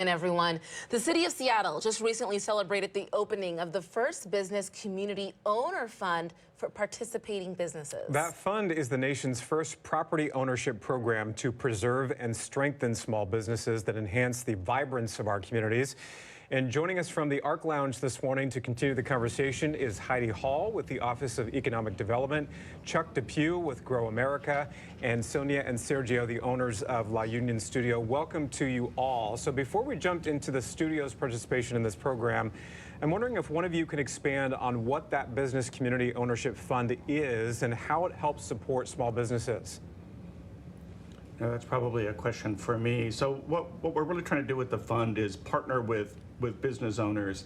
And everyone, the city of Seattle just recently celebrated the opening of the first business community owner fund for participating businesses. That fund is the nation's first property ownership program to preserve and strengthen small businesses that enhance the vibrance of our communities. And joining us from the Arc Lounge this morning to continue the conversation is Heidi Hall with the Office of Economic Development, Chuck Depew with Grow America, and Sonia and Sergio, the owners of La Union Studio. Welcome to you all. So before we jumped into the studio's participation in this program, I'm wondering if one of you can expand on what that Business Community Ownership Fund is and how it helps support small businesses. That's probably a question for me. So what we're really trying to do with the fund is partner with business owners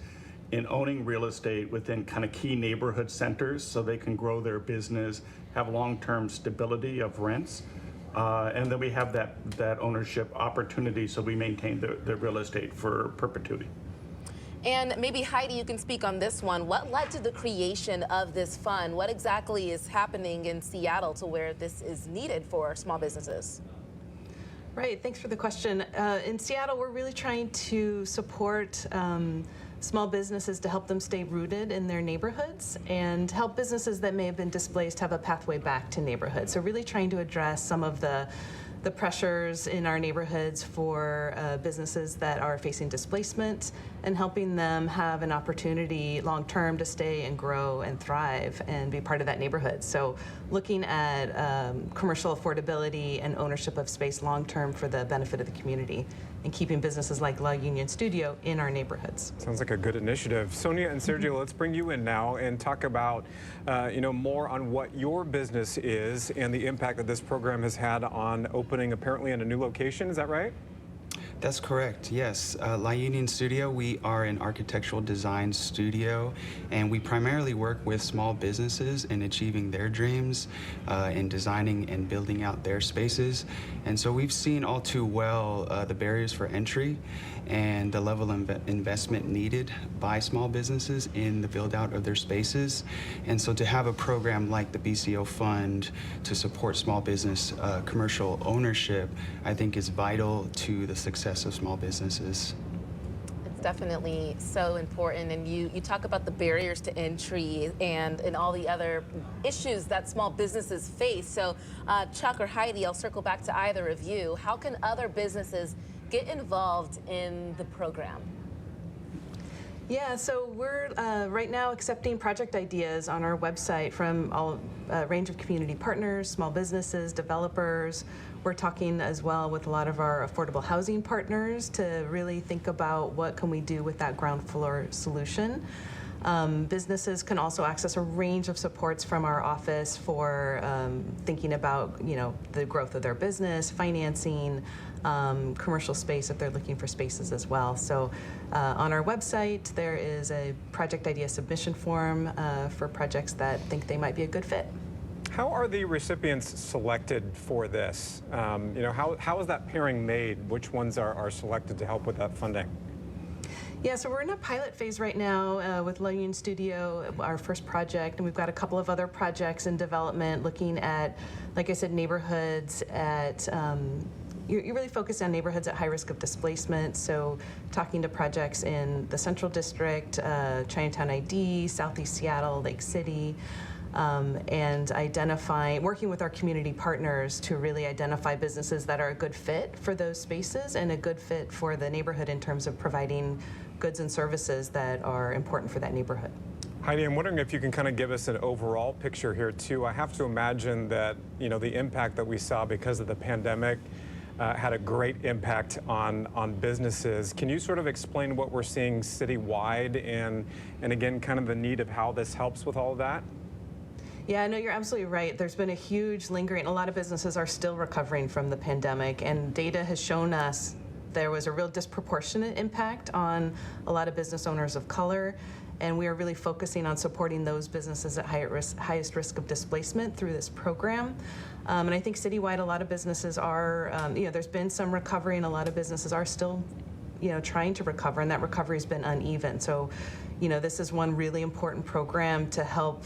in owning real estate within kind of key neighborhood centers so they can grow their business, have long-term stability of rents, and then we have that ownership opportunity so we maintain the real estate for perpetuity. And maybe Heidi, you can speak on this one. What led to the creation of this fund? What exactly is happening in Seattle to where this is needed for small businesses? Right, thanks for the question. In Seattle, we're really trying to support small businesses to help them stay rooted in their neighborhoods and help businesses that may have been displaced have a pathway back to neighborhoods. So really trying to address some of the pressures in our neighborhoods for businesses that are facing displacement and helping them have an opportunity long-term to stay and grow and thrive and be part of that neighborhood. So looking at commercial affordability and ownership of space long-term for the benefit of the community and keeping businesses like La Union Studio in our neighborhoods. Sounds like a good initiative. Sonia and Sergio, let's bring you in now and talk about more on what your business is and the impact that this program has had on opening apparently in a new location. Is that right? That's correct, yes. La Union Studio, we are an architectural design studio, and we primarily work with small businesses in achieving their dreams, in designing and building out their spaces. And so we've seen all too well the barriers for entry and the level of investment needed by small businesses in the build out of their spaces. And so to have a program like the BCO Fund to support small business commercial ownership, I think is vital to the success of small businesses. It's definitely so important, and you talk about the barriers to entry and all the other issues that small businesses face. So Chuck or Heidi, I'll circle back to either of you. How can other businesses get involved in the program? Yeah, so we're right now accepting project ideas on our website from a range of community partners, small businesses, developers. We're talking as well with a lot of our affordable housing partners to really think about what can we do with that ground floor solution. Businesses can also access a range of supports from our office for thinking about, the growth of their business, financing, commercial space if they're looking for spaces as well. So on our website, there is a project idea submission form for projects that think they might be a good fit. How are the recipients selected for this? How is that pairing made? Which ones are selected to help with that funding? Yeah, so we're in a pilot phase right now with La Union Studio, our first project, and we've got a couple of other projects in development looking at, like I said, neighborhoods at you're really focused on neighborhoods at high risk of displacement, so talking to projects in the Central District, Chinatown ID, Southeast Seattle, Lake City, and working with our community partners to really identify businesses that are a good fit for those spaces and a good fit for the neighborhood in terms of providing goods and services that are important for that neighborhood. Heidi, I'm wondering if you can kind of give us an overall picture here too. I have to imagine that the impact that we saw because of the pandemic had a great impact on businesses. Can you sort of explain what we're seeing citywide and again kind of the need of how this helps with all of that? Yeah, no, you're absolutely right. There's been a huge lingering, a lot of businesses are still recovering from the pandemic, and data has shown us there was a real disproportionate impact on a lot of business owners of color, and we are really focusing on supporting those businesses at highest risk of displacement through this program. And I think citywide, a lot of businesses are, there's been some recovery, and a lot of businesses are still, trying to recover, and that recovery has been uneven. So, this is one really important program to help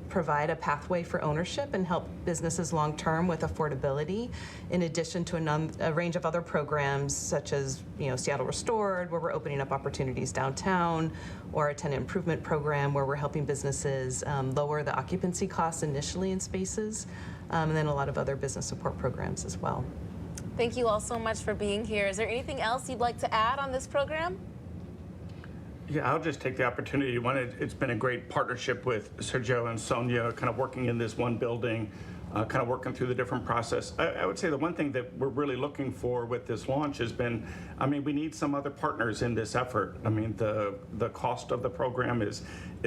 provide a pathway for ownership and help businesses long-term with affordability, in addition to a range of other programs such as, Seattle Restored, where we're opening up opportunities downtown, or a tenant improvement program where we're helping businesses lower the occupancy costs initially in spaces, and then a lot of other business support programs as well. Thank you all so much for being here. Is there anything else you'd like to add on this program? Yeah, I'll just take the opportunity. It's been a great partnership with Sergio and Sonia, kind of working in this one building, kind of working through the different process. I would say the one thing that we're really looking for with this launch has been, we need some other partners in this effort. The cost of the program is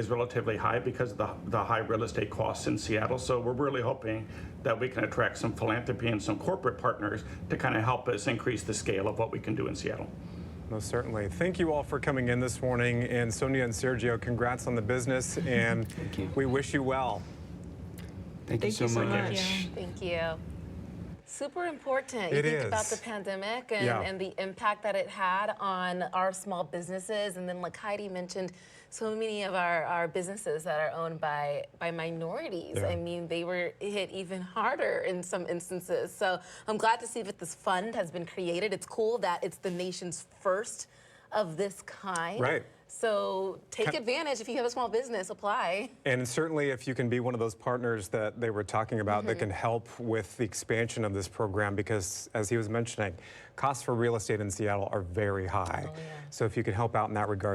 relatively high because of the high real estate costs in Seattle. So we're really hoping that we can attract some philanthropy and some corporate partners to kind of help us increase the scale of what we can do in Seattle. Most certainly. Thank you all for coming in this morning. And Sonia and Sergio, congrats on the business, and we wish you well. Thank you so much. Thank you. Super important. It You think is. about the pandemic and the impact that it had on our small businesses. And then, like Heidi mentioned, so many of our businesses that are owned by minorities. Yeah. They were hit even harder in some instances. So I'm glad to see that this fund has been created. It's cool that it's the nation's first of this kind. Right. So take advantage. If you have a small business, apply. And certainly if you can be one of those partners that they were talking about that can help with the expansion of this program, because as he was mentioning, costs for real estate in Seattle are very high. Oh, yeah. So if you can help out in that regard,